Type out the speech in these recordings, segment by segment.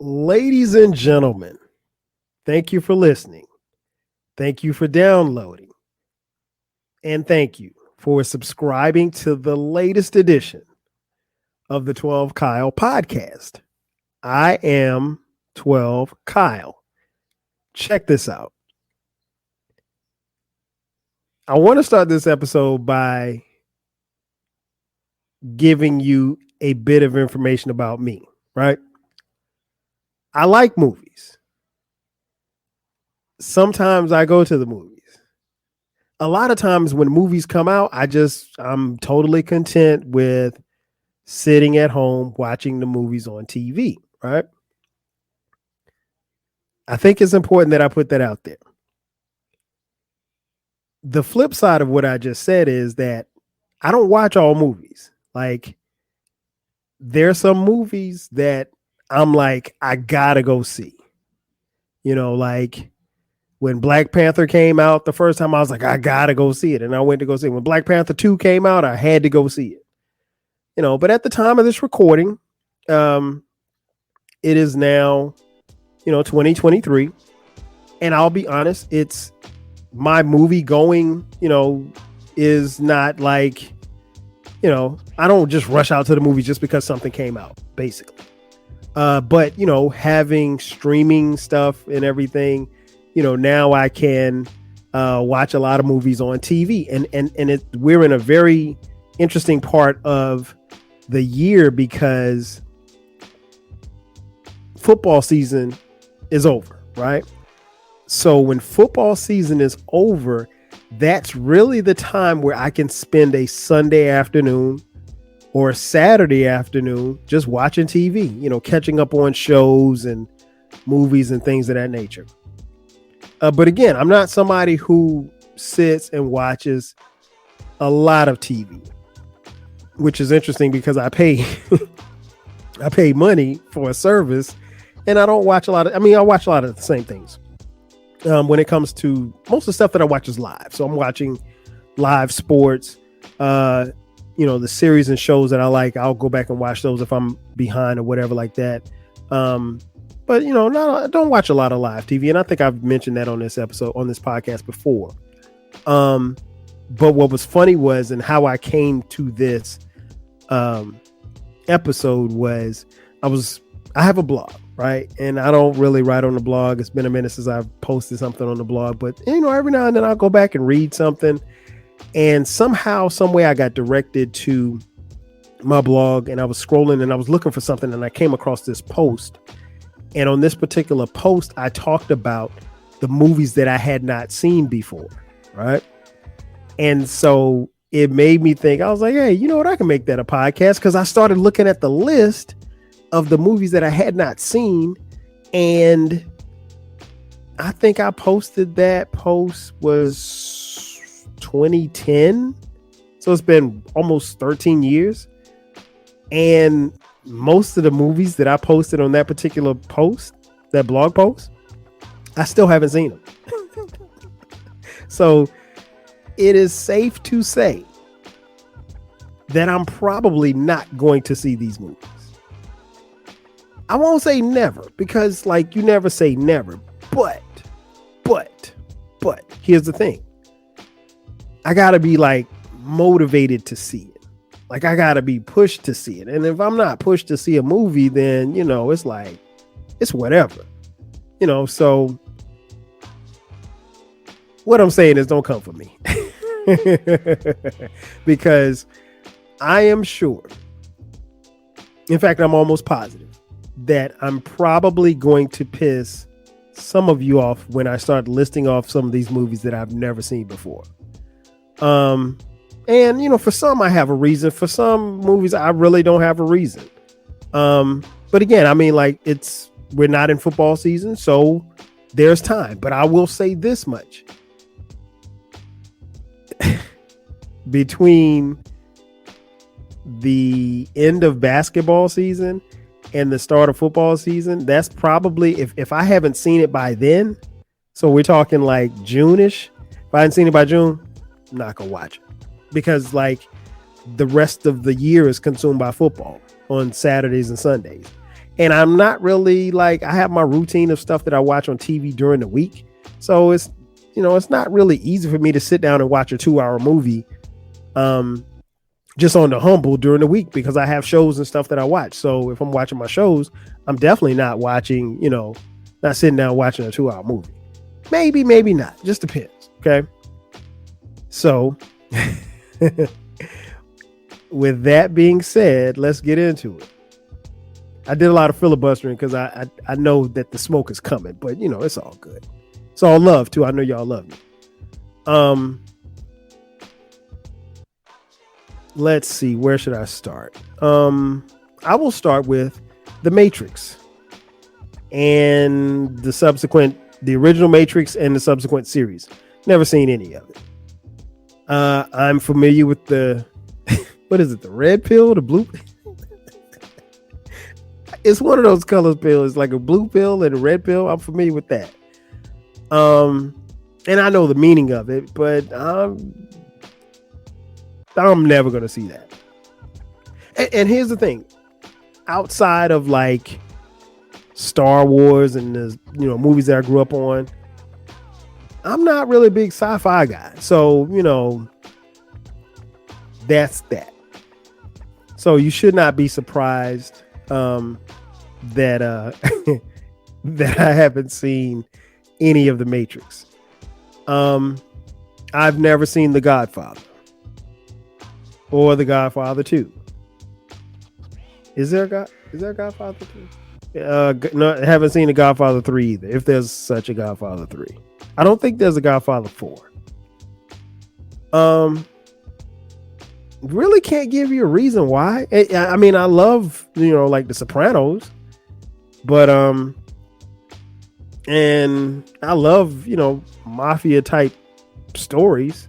Ladies and gentlemen, thank you for listening. Thank you for downloading. And thank you for subscribing to the latest edition of the 12 Kyle podcast. I am 12 Kyle. Check this out. I want to start this episode by giving you a bit of information about me, right? I like movies. Sometimes I go to the movies. A lot of times when movies come out, I'm totally content with sitting at home watching the movies on TV, right? I think it's important that I put that out there. The flip side of what I just said is that I don't watch all movies. Like, there's some movies that I'm like, I gotta go see. Like when Black Panther came out the first time, I was like, I gotta go see it. And I went to go see it. When Black Panther 2 came out, I had to go see it. But at the time of this recording, it is now, 2023. And I'll be honest, it's my movie going, is not like, I don't just rush out to the movie just because something came out, basically. But, having streaming stuff and everything, now I can watch a lot of movies on TV. And we're in a very interesting part of the year because football season is over, right? So when football season is over, that's really the time where I can spend a Sunday afternoon or a Saturday afternoon just watching TV, catching up on shows and movies and things of that nature. But again, I'm not somebody who sits and watches a lot of TV, which is interesting because I pay I pay money for a service and I don't watch a lot of, I watch a lot of the same things. When it comes to most of the stuff that I watch is live. So I'm watching live sports, the series and shows that I like. I'll go back and watch those if I'm behind or whatever like that. But I don't watch a lot of live TV. And I think I've mentioned that on this podcast before. But what was funny was, and how I came to this episode was, I have a blog, right? And I don't really write on the blog. It's been a minute since I've posted something on the blog, but every now and then I'll go back and read something. And somehow, some way I got directed to my blog, and I was scrolling and I was looking for something and I came across this post. And on this particular post, I talked about the movies that I had not seen before, right? And so it made me think, I was like, hey, you know what? I can make that a podcast, because I started looking at the list of the movies that I had not seen. And I think I posted that post was 2010. So it's been almost 13 years. And most of the movies that I posted on that particular post, that blog post, I still haven't seen them. So it is safe to say that I'm probably not going to see these movies. I won't say never, because you never say never, but here's the thing. I gotta be motivated to see it. I gotta be pushed to see it. And if I'm not pushed to see a movie, then, it's whatever, so what I'm saying is, don't come for me. Because I am sure, in fact, I'm almost positive that I'm probably going to piss some of you off when I start listing off some of these movies that I've never seen before. And for some I have a reason. For some movies I really don't have a reason. But again, we're not in football season, so there's time. But I will say this much. Between the end of basketball season and the start of football season, that's probably, if I haven't seen it by then, so we're talking June-ish. If I hadn't seen it by June, I'm not gonna watch it, because the rest of the year is consumed by football on Saturdays and Sundays. And I'm not really like, I have my routine of stuff that I watch on TV during the week. So it's, it's not really easy for me to sit down and watch a 2-hour movie just on the humble during the week, because I have shows and stuff that I watch. So if I'm watching my shows, I'm definitely not watching, not sitting down watching a 2-hour movie. Maybe, maybe not. Just depends. Okay. So with that being said, let's get into it. I did a lot of filibustering because I know that the smoke is coming, but it's all good. It's all love too. I know y'all love me. Let's see, where should I start? I will start with The Matrix and the original Matrix and the subsequent series. Never seen any of it. I'm familiar with the what is it? The red pill, the blue. It's one of those color pills. It's like a blue pill and a red pill. I'm familiar with that. And I know the meaning of it, but I'm never going to see that. And here's the thing. Outside of like Star Wars and the movies that I grew up on, I'm not really a big sci-fi guy. So, that's that. So you should not be surprised that that I haven't seen any of the Matrix. I've never seen The Godfather or The Godfather 2. Is there a Godfather 2? No, I haven't seen The Godfather 3 either, if there's such a Godfather 3. I don't think there's a Godfather 4. Really can't give you a reason why. I mean, I love, like The Sopranos, but and I love, mafia type stories.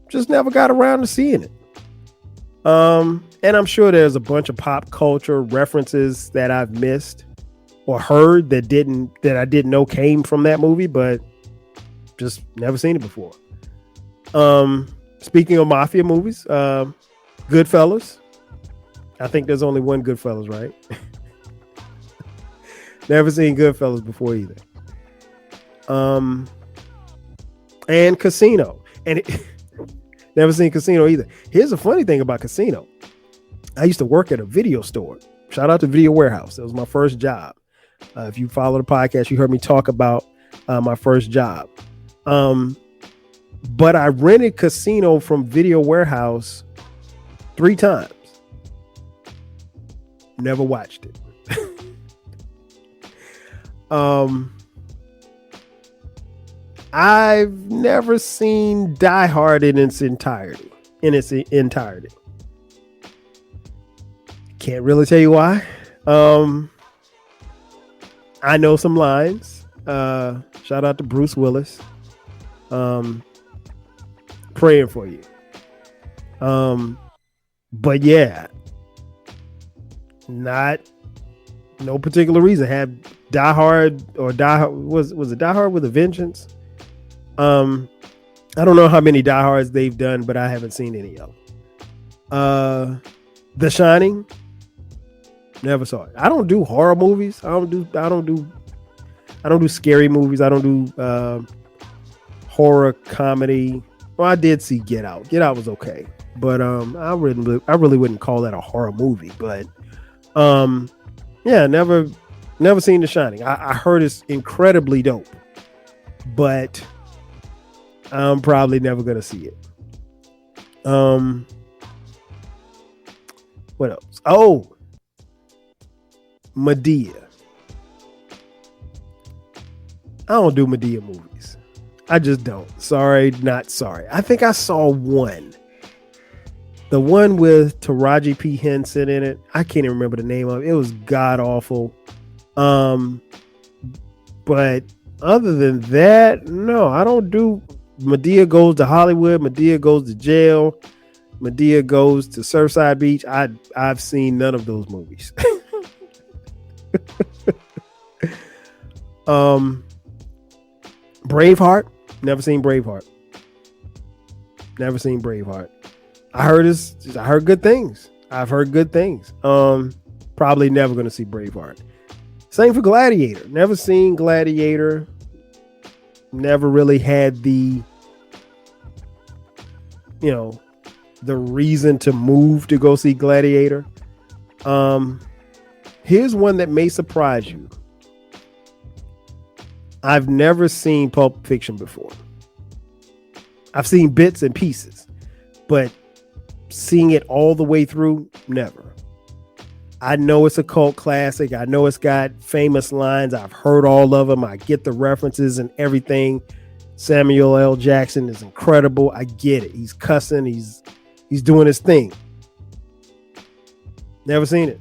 Just never got around to seeing it. And I'm sure there's a bunch of pop culture references that I've missed or heard that I didn't know came from that movie, but just never seen it before. Speaking of mafia movies, Goodfellas. I think there's only one Goodfellas, right? Never seen Goodfellas before either. And Casino. And never seen Casino either. Here's a funny thing about Casino. I used to work at a video store. Shout out to Video Warehouse. It was my first job. If you follow the podcast, you heard me talk about my first job. But I rented Casino from Video Warehouse 3 times. Never watched it. I've never seen Die Hard in its entirety. Can't really tell you why. I know some lines. Shout out to Bruce Willis. Praying for you. But yeah, no particular reason. Had Die Hard was it Die Hard with a Vengeance? I don't know how many Die Hards they've done, but I haven't seen any of them. The Shining, never saw it. I don't do horror movies. I don't do scary movies. I don't do horror comedy. Well, I did see Get Out. Get Out was okay, but I really wouldn't call that a horror movie. But yeah, never seen The Shining. I heard it's incredibly dope, but I'm probably never gonna see it. What else? Oh, Madea. I don't do Madea movies. I just don't. Sorry, not sorry. I think I saw one. The one with Taraji P. Henson in it. I can't even remember the name of it. It was god awful. But other than that, no, I don't do Madea Goes to Hollywood. Madea Goes to Jail. Madea Goes to Surfside Beach. I've seen none of those movies. Braveheart. Never seen Braveheart. I heard good things. I've heard good things. Probably never going to see Braveheart. Same for Gladiator. Never seen Gladiator. Never really had the, the reason to move to go see Gladiator. Here's one that may surprise you. I've never seen Pulp Fiction before. I've seen bits and pieces, but seeing it all the way through, never. I know it's a cult classic. I know it's got famous lines. I've heard all of them. I get the references and everything. Samuel L. Jackson is incredible. I get it. He's cussing. He's doing his thing. Never seen it.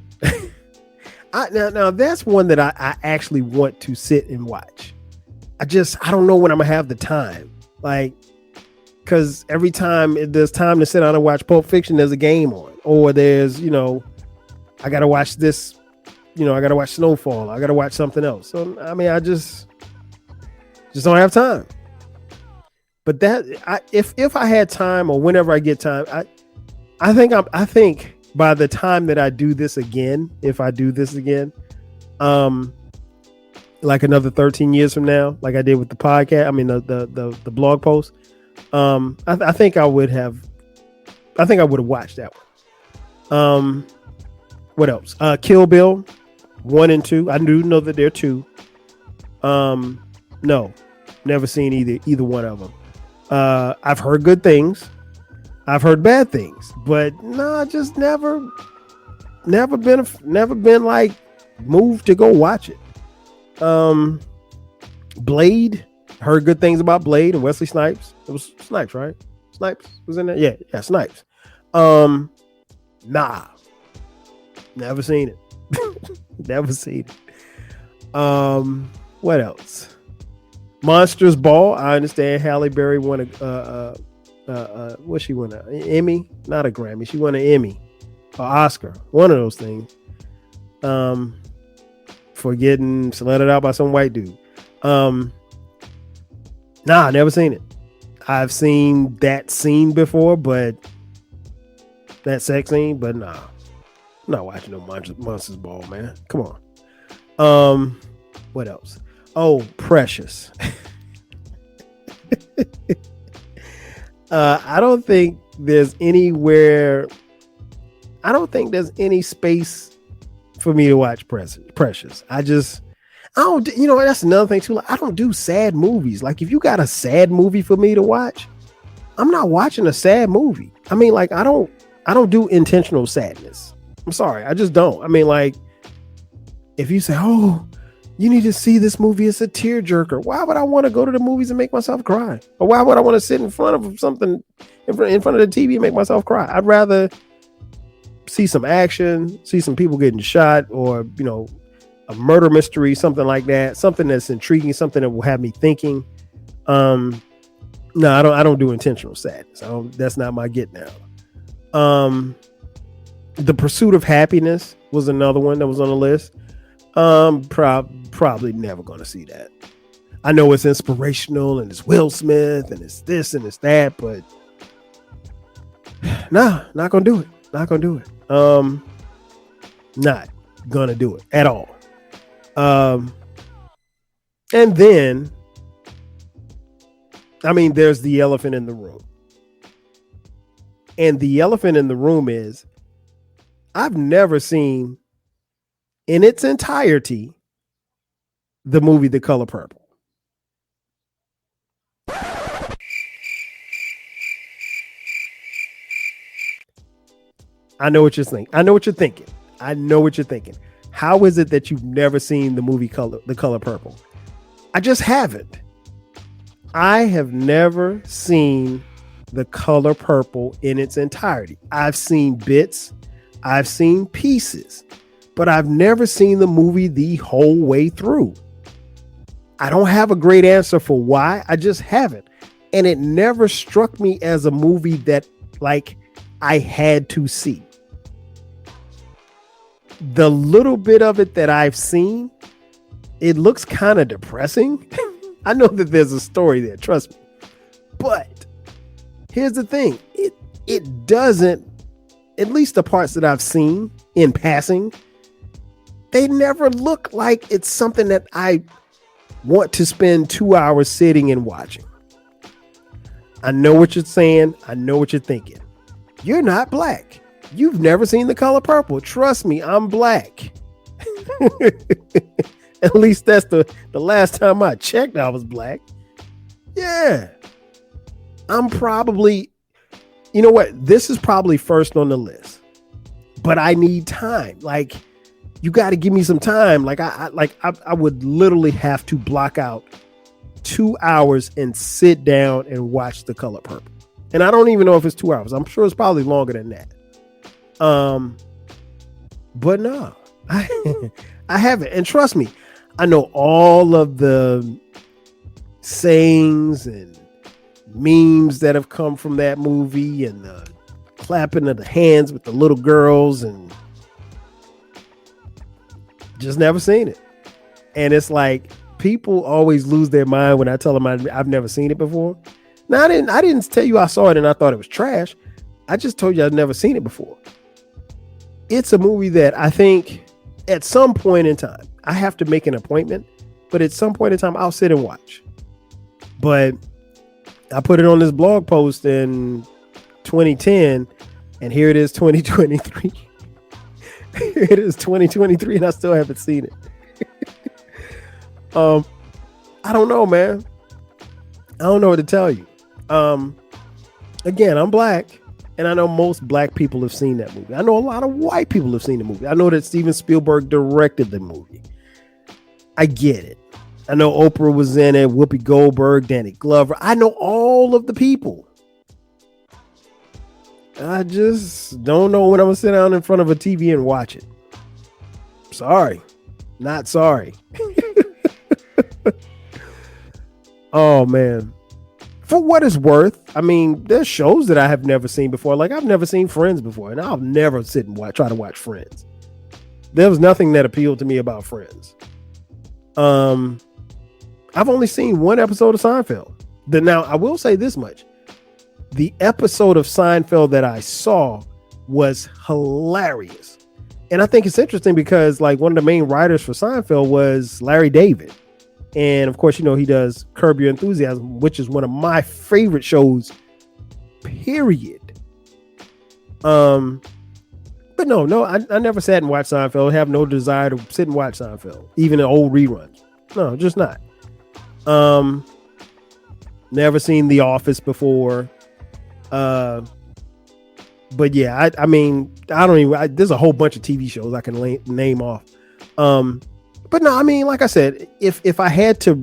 Now that's one that I actually want to sit and watch. I don't know when I'm gonna have the time. Like, because every time there's time to sit down and watch Pulp Fiction, there's a game on, or there's, I gotta watch this, I gotta watch Snowfall. I gotta watch something else. So I mean, I just don't have time. But if I had time, or whenever I get time, I think by the time that I do this again, if I do this again, like another 13 years from now, like I did with the podcast, I mean the blog post, I think I would have watched that one. What else? Kill Bill 1 and 2. I do know that there are 2. No, never seen either one of them. I've heard good things. I've heard bad things, but just never been like moved to go watch it. Blade, heard good things about Blade and Wesley Snipes. It was Snipes, right? Snipes was in there. Yeah, Snipes. Never seen it. Never seen it. What else? Monsters Ball. I understand Halle Berry won what she won? An Emmy? Not a Grammy. She won an Emmy, or Oscar. One of those things. For getting slutted out by some white dude. Never seen it. I've seen that scene before, but that sex scene, but I'm not watching no Monsters Ball, man. Come on. What else? Oh, Precious. I don't think there's any space for me to watch Precious. I don't, that's another thing too. Like, I don't do sad movies. Like, if you got a sad movie for me to watch, I'm not watching a sad movie. I mean, like, I don't do intentional sadness. I'm sorry. I just don't. I mean, like, if you say, oh, you need to see this movie, it's a tearjerker. Why would I want to go to the movies and make myself cry? Or why would I want to sit in front of something in front of the TV and make myself cry? I'd rather see some action, see some people getting shot, or, a murder mystery, something like that, something that's intriguing, something that will have me thinking. No, I don't do intentional sadness. That's not my get now. The Pursuit of Happiness was another one that was on the list. Probably never going to see that. I know it's inspirational and it's Will Smith and it's this and it's that, but not gonna do it. Not gonna do it. Not gonna do it at all. And then, I mean, there's the elephant in the room. And the elephant in the room is, I've never seen in its entirety the movie The Color Purple. I know what you're thinking. I know what you're thinking. How is it that you've never seen the movie The Color Purple? I just haven't. I have never seen The Color Purple in its entirety. I've seen bits, I've seen pieces, but I've never seen the movie the whole way through. I don't have a great answer for why. I just haven't. And it never struck me as a movie that, like, I had to see. The little bit of it that I've seen, it looks kind of depressing. I know that there's a story there, trust me. But here's the thing. It doesn't, at least the parts that I've seen in passing, They never look like it's something that I want to spend 2 hours sitting and watching. I know what you're saying. I know what you're thinking. You're not black. You've never seen The Color Purple. Trust me, I'm black. At least that's the last time I checked, I was black. Yeah. I'm probably, you know what? This is probably first on the list. But I need time. Like, you got to give me some time. Like I would literally have to block out 2 hours and sit down and watch The Color Purple. And I don't even know if it's 2 hours. I'm sure it's probably longer than that. But no, I haven't. And trust me, I know all of the sayings and memes that have come from that movie and the clapping of the hands with the little girls, and just never seen it. And it's like, people always lose their mind when I tell them I've never seen it before. Now, I didn't tell you I saw it and I thought it was trash. I just told you I'd never seen it before. It's a movie that I think at some point in time, I have to make an appointment, but at some point in time, I'll sit and watch. But I put it on this blog post in 2010, and here it is 2023. Here it is 2023, and I still haven't seen it. I don't know, man. I don't know what to tell you. Again, I'm black, and I know most black people have seen that movie. I know a lot of white people have seen the movie. I know that Steven Spielberg directed the movie. I get it. I know Oprah was in it, Whoopi Goldberg, Danny Glover. I know all of the people. I just don't know when I'm gonna sit down in front of a TV and watch it. Sorry. Not sorry. Oh, man. For what it's worth, I mean, there's shows that I have never seen before. Like, I've never seen Friends before, and I'll never sit and try to watch Friends. There was nothing that appealed to me about Friends. I've only seen one episode of Seinfeld. Now, I will say this much. The episode of Seinfeld that I saw was hilarious. And I think it's interesting because, like, one of the main writers for Seinfeld was Larry David. And of course, you know, he does Curb Your Enthusiasm, which is one of my favorite shows, period. But no, I never sat and watched Seinfeld. I have no desire to sit and watch Seinfeld, even in old reruns. No, just not. Never seen The Office before. But yeah, I mean, I don't even, there's a whole bunch of TV shows I can name off. But no, I mean, like I said, if I had to,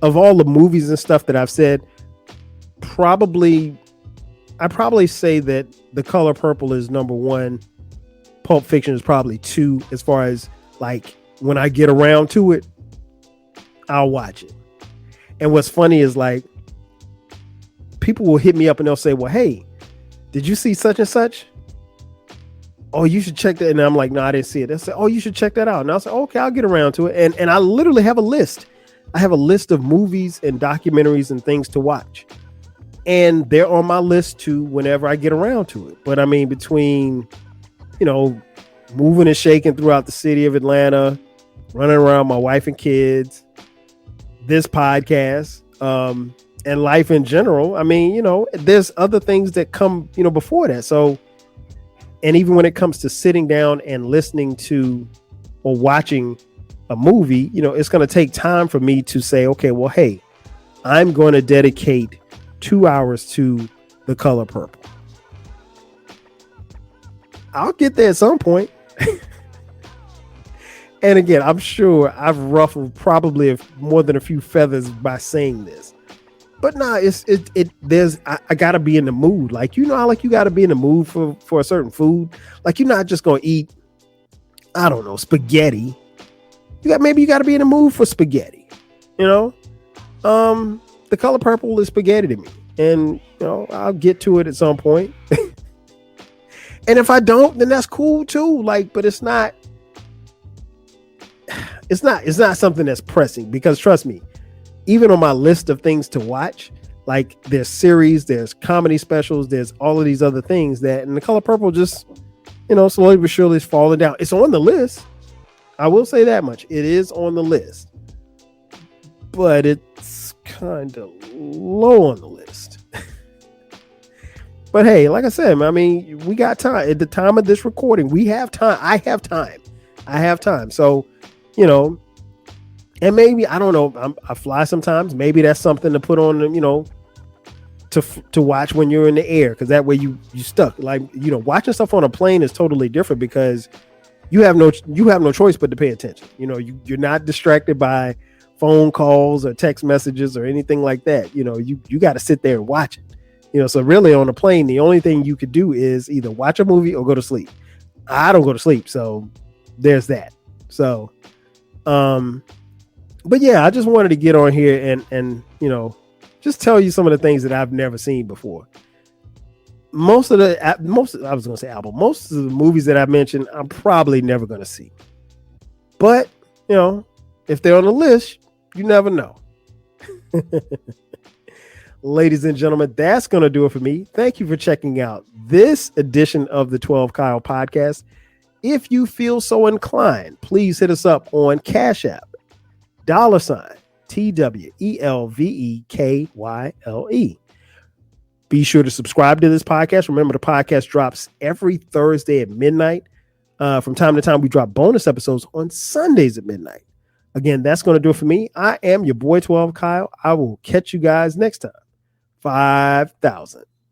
of all the movies and stuff that I've said, I'd probably say that The Color Purple is number one. Pulp Fiction is probably two, as far as, like, when I get around to it, I'll watch it. And what's funny is, like, people will hit me up and they'll say, well, hey, did you see such and such? Oh, you should check that. And I'm like, no, I didn't see it. They say, oh, you should check that out. And I'll say, okay, I'll get around to it. And I literally have a list. I have a list of movies and documentaries and things to watch. And they're on my list too whenever I get around to it. But I mean, between, you know, moving and shaking throughout the city of Atlanta, running around my wife and kids, this podcast, and life in general, I mean, you know, there's other things that come, you know, before that. So, and even when it comes to sitting down and listening to or watching a movie, you know, it's going to take time for me to say, okay, well, hey, I'm going to dedicate 2 hours to The Color Purple. I'll get there at some point. And again, I'm sure I've ruffled probably more than a few feathers by saying this. But nah, I gotta be in the mood. Like, you know how, like, you gotta be in the mood for a certain food. Like, you're not just gonna eat, I don't know, spaghetti. Maybe you gotta be in the mood for spaghetti. You know? The Color Purple is spaghetti to me. And, you know, I'll get to it at some point. And if I don't, then that's cool too. Like, but it's not something that's pressing, because trust me, even on my list of things to watch, like, there's series, there's comedy specials, there's all of these other things and The Color Purple just, you know, slowly but surely is falling down. It's on the list. I will say that much. It is on the list, but it's kind of low on the list. But hey, like I said, I mean, we got time. At the time of this recording, we have time. I have time. So, you know, and maybe, I don't know, I fly sometimes. Maybe that's something to put on, you know, to watch when you're in the air, because that way you stuck. Like, you know, watching stuff on a plane is totally different because you have no choice but to pay attention. You know, you're not distracted by phone calls or text messages or anything like that. You know, you got to sit there and watch it. You know, so really on a plane, the only thing you could do is either watch a movie or go to sleep. I don't go to sleep, so there's that. So, but yeah, I just wanted to get on here and you know, just tell you some of the things that I've never seen before. Most of the movies that I mentioned, I'm probably never going to see. But, you know, if they're on the list, you never know. Ladies and gentlemen, that's going to do it for me. Thank you for checking out this edition of the 12 Kyle podcast. If you feel so inclined, please hit us up on Cash App, $TWELVEKYLE. Be sure to subscribe to this podcast. Remember, the podcast drops every Thursday at midnight. From time to time, we drop bonus episodes on Sundays at midnight. Again, that's going to do it for me. I am your boy 12 Kyle. I will catch you guys next time. 5,000.